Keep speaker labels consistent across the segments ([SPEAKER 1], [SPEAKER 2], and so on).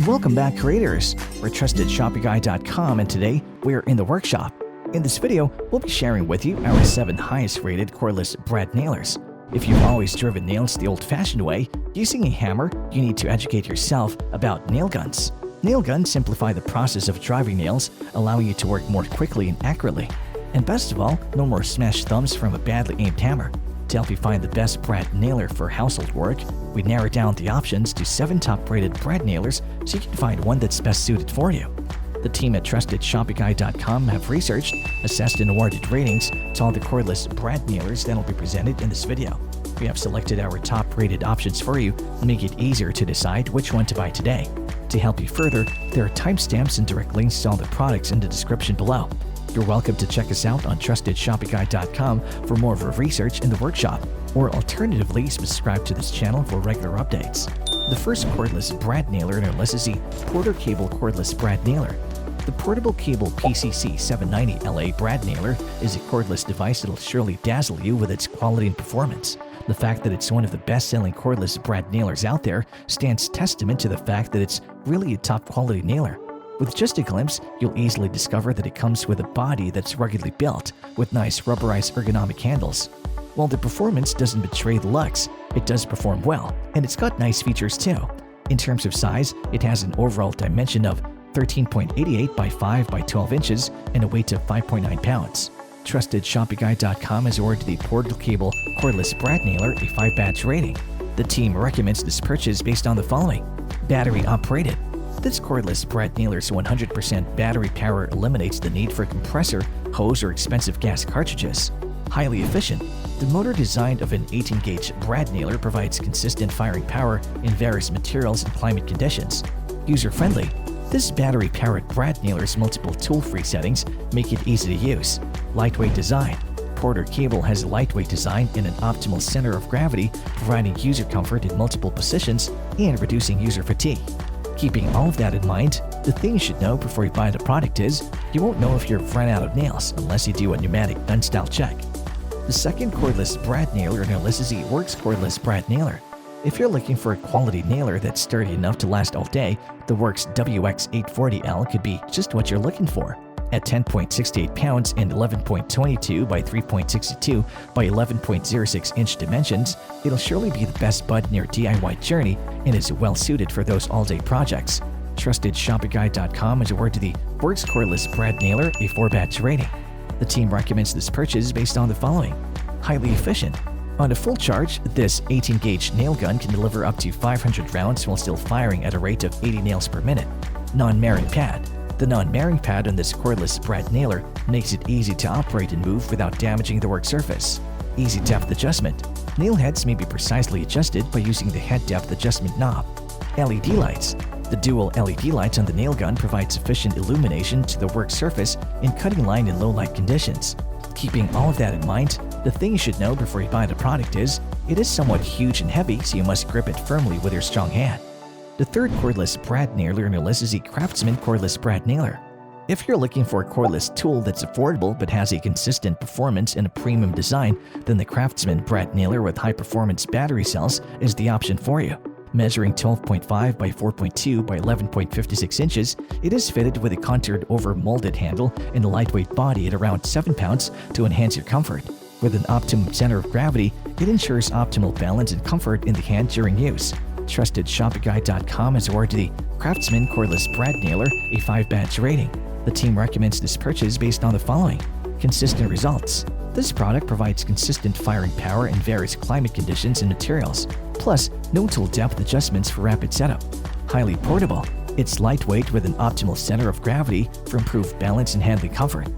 [SPEAKER 1] Welcome back, creators. We're TrustedShoppingGuide.com, and today we're in the workshop. In this video, we'll be sharing with you our 7 highest rated cordless brad nailers. If you've always driven nails the old-fashioned way, using a hammer, you need to educate yourself about nail guns. Nail guns simplify the process of driving nails, allowing you to work more quickly and accurately. And best of all, no more smashed thumbs from a badly aimed hammer. To help you find the best brad nailer for household work, we narrowed down the options to 7 top-rated brad nailers so you can find one that's best suited for you. The team at TrustedShoppingGuide.com have researched, assessed, and awarded ratings to all the cordless brad nailers that will be presented in this video. We have selected our top-rated options for you to make it easier to decide which one to buy today. To help you further, there are timestamps and direct links to all the products in the description below. You're welcome to check us out on TrustedShoppingGuide.com for more of our research in the workshop, or alternatively, subscribe to this channel for regular updates. The first cordless brad nailer in our list is the Porter Cable Cordless Brad Nailer. The Portable Cable PCC 790LA brad nailer is a cordless device that'll surely dazzle you with its quality and performance. The fact that it's one of the best-selling cordless brad nailers out there stands testament to the fact that it's really a top-quality nailer. With just a glimpse, you'll easily discover that it comes with a body that's ruggedly built, with nice rubberized ergonomic handles. While the performance doesn't betray the looks, it does perform well, and it's got nice features too. In terms of size, it has an overall dimension of 13.88 by 5 by 12 inches and a weight of 5.9 pounds. TrustedShoppingGuide.com has awarded the Portable Cable Cordless Brad Nailer a 5-batch rating. The team recommends this purchase based on the following: battery operated. This cordless brad nailer's 100% battery power eliminates the need for a compressor, hose, or expensive gas cartridges. Highly efficient. The motor design of an 18-gauge brad nailer provides consistent firing power in various materials and climate conditions. User-friendly. This battery-powered brad nailer's multiple tool-free settings make it easy to use. Lightweight design. Porter Cable has a lightweight design and an optimal center of gravity, providing user comfort in multiple positions and reducing user fatigue. Keeping all of that in mind, the thing you should know before you buy the product is you won't know if you've run out of nails unless you do a pneumatic gun-style check. The second cordless brad nailer in our list is the Worx Cordless Brad Nailer. If you're looking for a quality nailer that's sturdy enough to last all day, the Worx WX840L could be just what you're looking for. At 10.68 pounds and 11.22 by 3.62 by 11.06 inch dimensions, it'll surely be the best bud in your DIY journey and is well suited for those all-day projects. TrustedShoppingGuide.com has awarded the Worx Cordless Brad Nailer a 4-batch rating. The team recommends this purchase based on the following: highly efficient. On a full charge, this 18-gauge nail gun can deliver up to 500 rounds while still firing at a rate of 80 nails per minute. Non-marring pad. The non-marring pad on this cordless brad nailer makes it easy to operate and move without damaging the work surface. Easy depth adjustment. Nail heads may be precisely adjusted by using the head depth adjustment knob. LED lights. The dual LED lights on the nail gun provide sufficient illumination to the work surface in cutting line and low light conditions. Keeping all of that in mind, the thing you should know before you buy the product is it is somewhat huge and heavy, so you must grip it firmly with your strong hand. The third cordless brad nailer in our list is the Craftsman Cordless Brad Nailer. If you're looking for a cordless tool that's affordable but has a consistent performance and a premium design, then the Craftsman Brad Nailer with high-performance battery cells is the option for you. Measuring 12.5 by 4.2 by 11.56 inches, it is fitted with a contoured over molded handle and a lightweight body at around 7 pounds to enhance your comfort. With an optimum center of gravity, it ensures optimal balance and comfort in the hand during use. TrustedShoppingGuide.com has awarded the Craftsman Cordless Brad Nailer a 5-batch rating. The team recommends this purchase based on the following: consistent results. This product provides consistent firing power in various climate conditions and materials, plus no tool depth adjustments for rapid setup. Highly portable. It's lightweight with an optimal center of gravity for improved balance and handling comfort.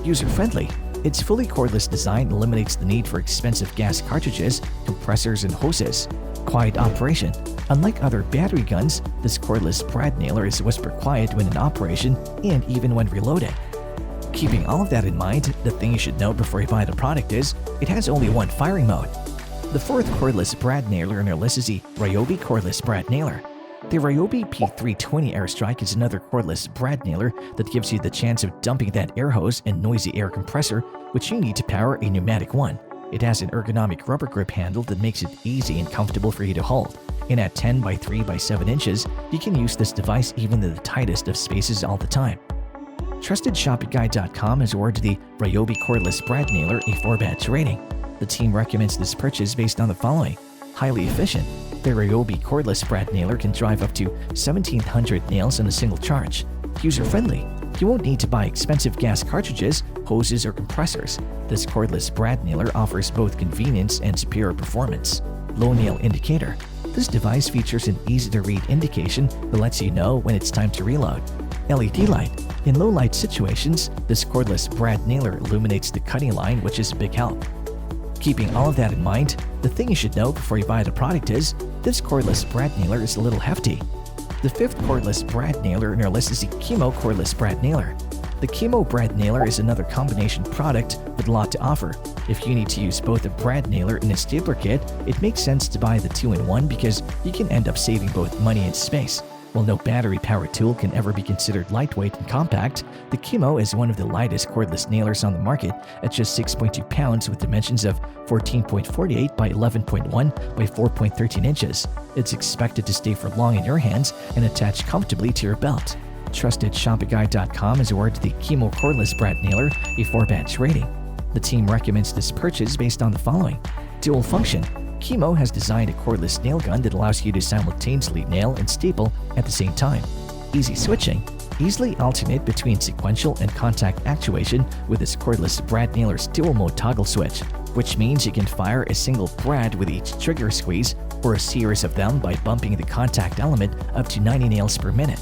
[SPEAKER 1] User-friendly. Its fully cordless design eliminates the need for expensive gas cartridges, compressors, and hoses. Quiet operation. Unlike other battery guns, this cordless brad nailer is whisper quiet when in operation and even when reloading. Keeping all of that in mind, the thing you should know before you buy the product is it has only one firing mode. The fourth cordless brad nailer in our list is the Ryobi Cordless Brad Nailer. The Ryobi P320 Airstrike is another cordless brad nailer that gives you the chance of dumping that air hose and noisy air compressor which you need to power a pneumatic one. It has an ergonomic rubber grip handle that makes it easy and comfortable for you to hold. And at 10 by 3 by 7 inches, you can use this device even in the tightest of spaces all the time. TrustedShopItGuide.com has awarded the Ryobi Cordless Brad Nailer a 4-badge rating. The team recommends this purchase based on the following. Highly efficient. The Ryobi Cordless Brad Nailer can drive up to 1,700 nails in a single charge. User-friendly. You won't need to buy expensive gas cartridges, hoses, or compressors. This cordless brad nailer offers both convenience and superior performance. Low nail indicator. This device features an easy-to-read indication that lets you know when it's time to reload. LED light. In low-light situations, this cordless brad nailer illuminates the cutting line, which is a big help. Keeping all of that in mind, the thing you should know before you buy the product is, this cordless brad nailer is a little hefty. The 5th cordless brad nailer in our list is the KIMO cordless brad nailer. The KIMO brad nailer is another combination product with a lot to offer. If you need to use both a brad nailer and a stapler kit, it makes sense to buy the 2-in-1 because you can end up saving both money and space. While no battery-powered tool can ever be considered lightweight and compact, the KIMO is one of the lightest cordless nailers on the market at just 6.2 pounds with dimensions of 14.48 by 11.1 by 4.13 inches. It's expected to stay for long in your hands and attach comfortably to your belt. TrustedShopItGuide.com has awarded the KIMO cordless brad nailer a 4-badge rating. The team recommends this purchase based on the following. Dual function. KIMO has designed a cordless nail gun that allows you to simultaneously nail and staple at the same time. Easy switching. Easily alternate between sequential and contact actuation with this cordless brad nailer's dual mode toggle switch, which means you can fire a single brad with each trigger squeeze or a series of them by bumping the contact element up to 90 nails per minute.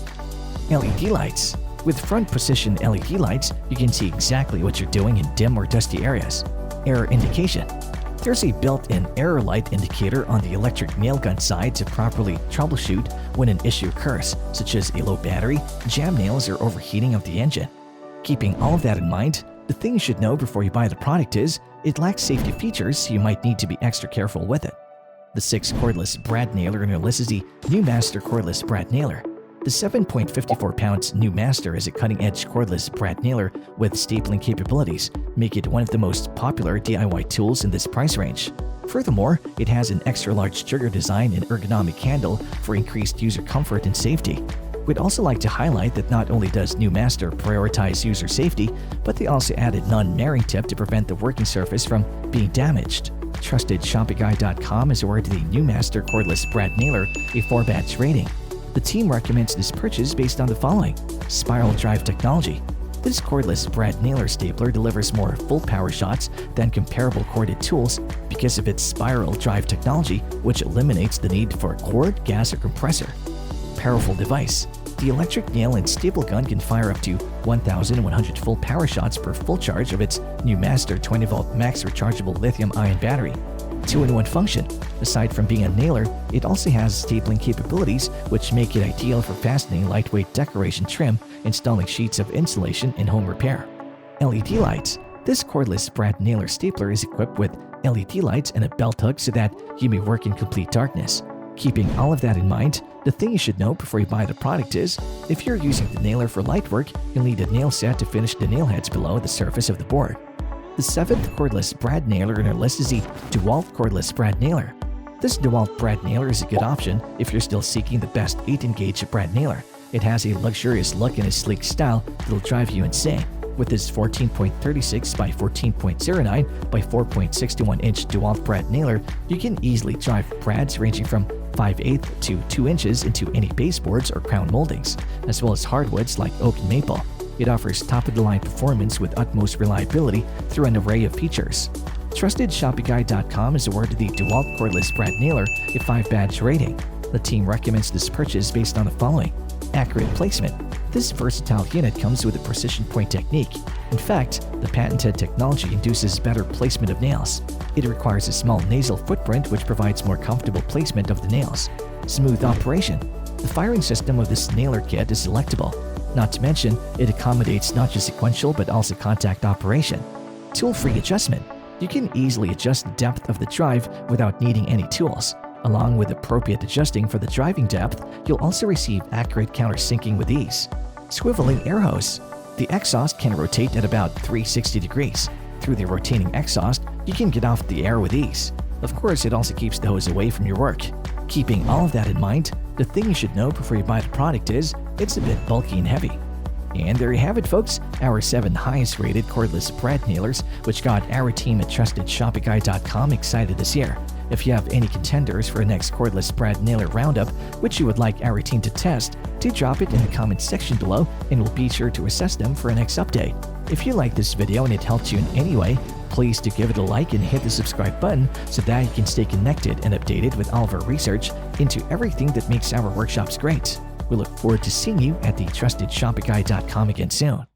[SPEAKER 1] LED lights. With front position LED lights, you can see exactly what you're doing in dim or dusty areas. Error indication. There's a built-in error light indicator on the electric nail gun side to properly troubleshoot when an issue occurs, such as a low battery, jam nails, or overheating of the engine. Keeping all of that in mind, the thing you should know before you buy the product is, it lacks safety features, so you might need to be extra careful with it. The 6th cordless brad nailer in our list is the New Master cordless brad nailer. The 7.54 pounds New Master is a cutting-edge cordless brad nailer with stapling capabilities, making it one of the most popular DIY tools in this price range. Furthermore, it has an extra-large trigger design and ergonomic handle for increased user comfort and safety. We'd also like to highlight that not only does New Master prioritize user safety, but they also added non-marring tip to prevent the working surface from being damaged. TrustedShopItGuide.com has awarded the New Master cordless brad nailer a 4-badge rating. The team recommends this purchase based on the following. Spiral drive technology. This cordless brad nailer stapler delivers more full power shots than comparable corded tools because of its spiral drive technology, which eliminates the need for a cord, gas, or compressor. Powerful device. The electric nail and staple gun can fire up to 1,100 full power shots per full charge of its New Master 20-volt max rechargeable lithium-ion battery. 2-in-1 function. Aside from being a nailer, it also has stapling capabilities, which make it ideal for fastening lightweight decoration trim, installing sheets of insulation, and home repair. LED lights. This cordless brad nailer stapler is equipped with LED lights and a belt hook so that you may work in complete darkness. Keeping all of that in mind, the thing you should know before you buy the product is, if you're using the nailer for light work, you'll need a nail set to finish the nail heads below the surface of the board. The 7th cordless brad nailer in our list is the DEWALT cordless brad nailer. This DEWALT brad nailer is a good option if you're still seeking the best 8-in-gauge brad nailer. It has a luxurious look and a sleek style that'll drive you insane. With this 14.36 by 14.09 by 4.61 inch DEWALT brad nailer, you can easily drive brads ranging from 5/8 to 2 inches into any baseboards or crown moldings, as well as hardwoods like oak and maple. It offers top-of-the-line performance with utmost reliability through an array of features. TrustedShopItGuide.com has awarded the DEWALT cordless brad nailer a 5-badge rating. The team recommends this purchase based on the following. Accurate placement. This versatile unit comes with a precision point technique. In fact, the patented technology induces better placement of nails. It requires a small nasal footprint which provides more comfortable placement of the nails. Smooth operation. The firing system of this nailer kit is selectable. Not to mention, it accommodates not just sequential but also contact operation. Tool-free adjustment. You can easily adjust the depth of the drive without needing any tools. Along with appropriate adjusting for the driving depth, you'll also receive accurate countersinking with ease. Swiveling air hose. The exhaust can rotate at about 360 degrees. Through the rotating exhaust, you can get off the air with ease. Of course, it also keeps the hose away from your work. Keeping all of that in mind, the thing you should know before you buy the product is it's a bit bulky and heavy. And there you have it, folks, our 7 highest rated cordless brad nailers, which got our team at TrustedShopify.com excited this year. If you have any contenders for the next cordless brad nailer roundup, which you would like our team to test, do drop it in the comments section below and we'll be sure to assess them for a next update. If you like this video and it helped you in any way, please do give it a like and hit the subscribe button so that you can stay connected and updated with all of our research into everything that makes our workshops great. We look forward to seeing you at the TrustedShopify.com again soon.